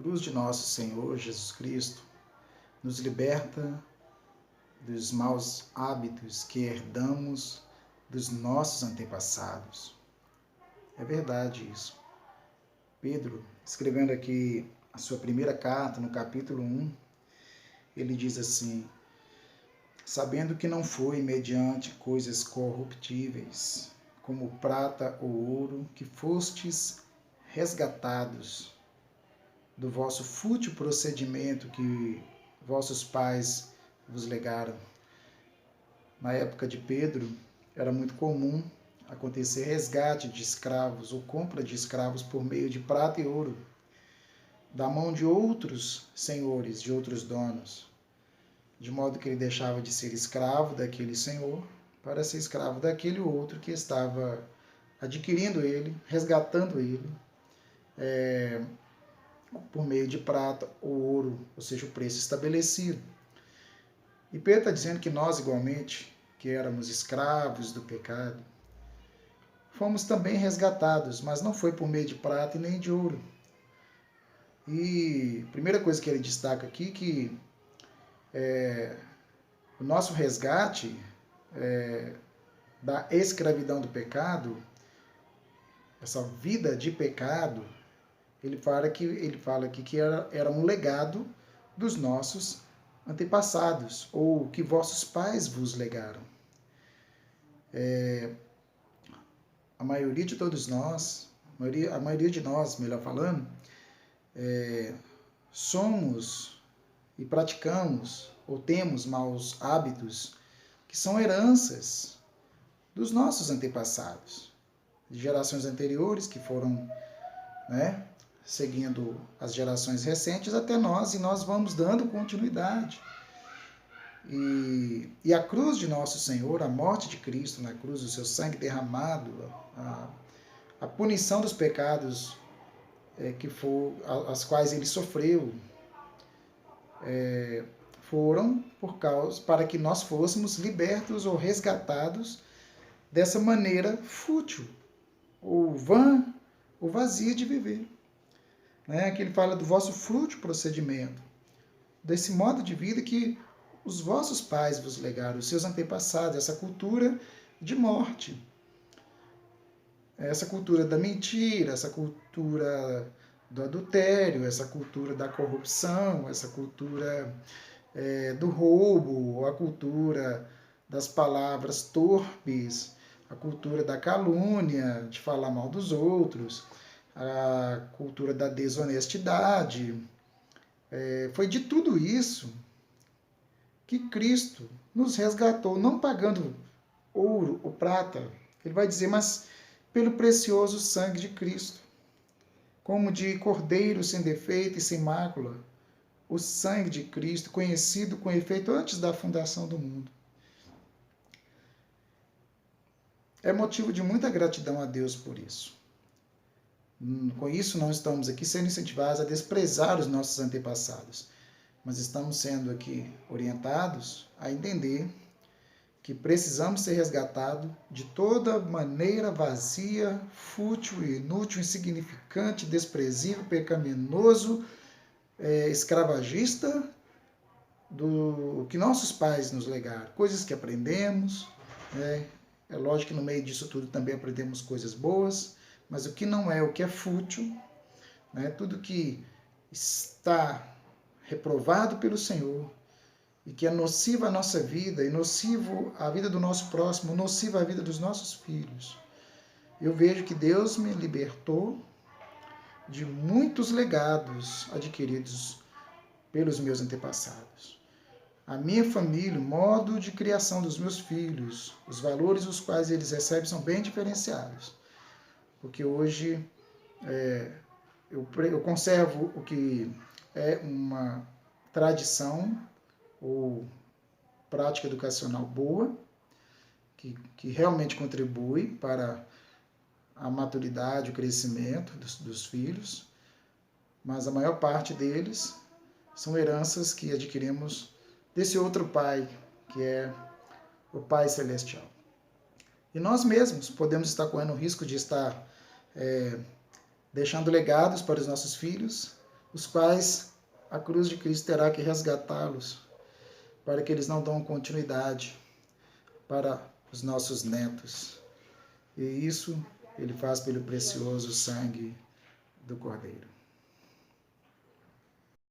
cruz de nosso Senhor Jesus Cristo nos liberta dos maus hábitos que herdamos dos nossos antepassados. É verdade isso. Pedro, escrevendo aqui a sua primeira carta, no capítulo 1, ele diz assim: sabendo que não foi mediante coisas corruptíveis, como prata ou ouro, que fostes resgatados do vosso fútil procedimento que vossos pais vos legaram. Na época de Pedro, era muito comum acontecer resgate de escravos ou compra de escravos por meio de prata e ouro, da mão de outros senhores, de outros donos, de modo que ele deixava de ser escravo daquele senhor para ser escravo daquele outro que estava adquirindo ele, resgatando ele, por meio de prata ou ouro, ou seja, o preço estabelecido. E Pedro está dizendo que nós, igualmente, que éramos escravos do pecado, fomos também resgatados, mas não foi por meio de prata e nem de ouro. E a primeira coisa que ele destaca aqui que o nosso resgate da escravidão do pecado, essa vida de pecado, ele fala aqui que era um legado dos nossos antepassados, ou que vossos pais vos legaram. A maioria de todos nós, a maioria de nós, melhor falando, somos e praticamos ou temos maus hábitos que são heranças dos nossos antepassados, de gerações anteriores que foram, seguindo as gerações recentes até nós, e nós vamos dando continuidade. E a cruz de nosso Senhor, a morte de Cristo na cruz, o seu sangue derramado, a punição dos pecados as quais ele sofreu, foram para que nós fôssemos libertos ou resgatados dessa maneira fútil, ou vã, ou vazia de viver. Aqui ele fala do vosso fútil procedimento, desse modo de vida que os vossos pais vos legaram, os seus antepassados, essa cultura de morte, essa cultura da mentira, essa cultura do adultério, essa cultura da corrupção, essa cultura do roubo, a cultura das palavras torpes, a cultura da calúnia, de falar mal dos outros, a cultura da desonestidade. Foi de tudo isso que Cristo nos resgatou, não pagando ouro ou prata, ele vai dizer, mas pelo precioso sangue de Cristo, como de cordeiro sem defeito e sem mácula, o sangue de Cristo, conhecido com efeito antes da fundação do mundo. É motivo de muita gratidão a Deus por isso. Com isso, não estamos aqui sendo incentivados a desprezar os nossos antepassados, mas estamos sendo aqui orientados a entender que precisamos ser resgatados de toda maneira vazia, fútil, inútil, insignificante, desprezível, pecaminoso, escravagista, do que nossos pais nos legaram, coisas que aprendemos. É lógico que no meio disso tudo também aprendemos coisas boas, mas o que não é, o que é fútil, tudo que está reprovado pelo Senhor e que é nocivo à nossa vida e nocivo à vida do nosso próximo, nocivo à vida dos nossos filhos. Eu vejo que Deus me libertou de muitos legados adquiridos pelos meus antepassados. A minha família, o modo de criação dos meus filhos, os valores os quais eles recebem são bem diferenciados. Porque hoje eu conservo o que é uma tradição ou prática educacional boa, que realmente contribui para a maturidade, o crescimento dos filhos, mas a maior parte deles são heranças que adquirimos desse outro Pai, que é o Pai Celestial. E nós mesmos podemos estar correndo o risco de estar deixando legados para os nossos filhos os quais a cruz de Cristo terá que resgatá-los, para que eles não dão continuidade para os nossos netos. E isso ele faz pelo precioso sangue do Cordeiro.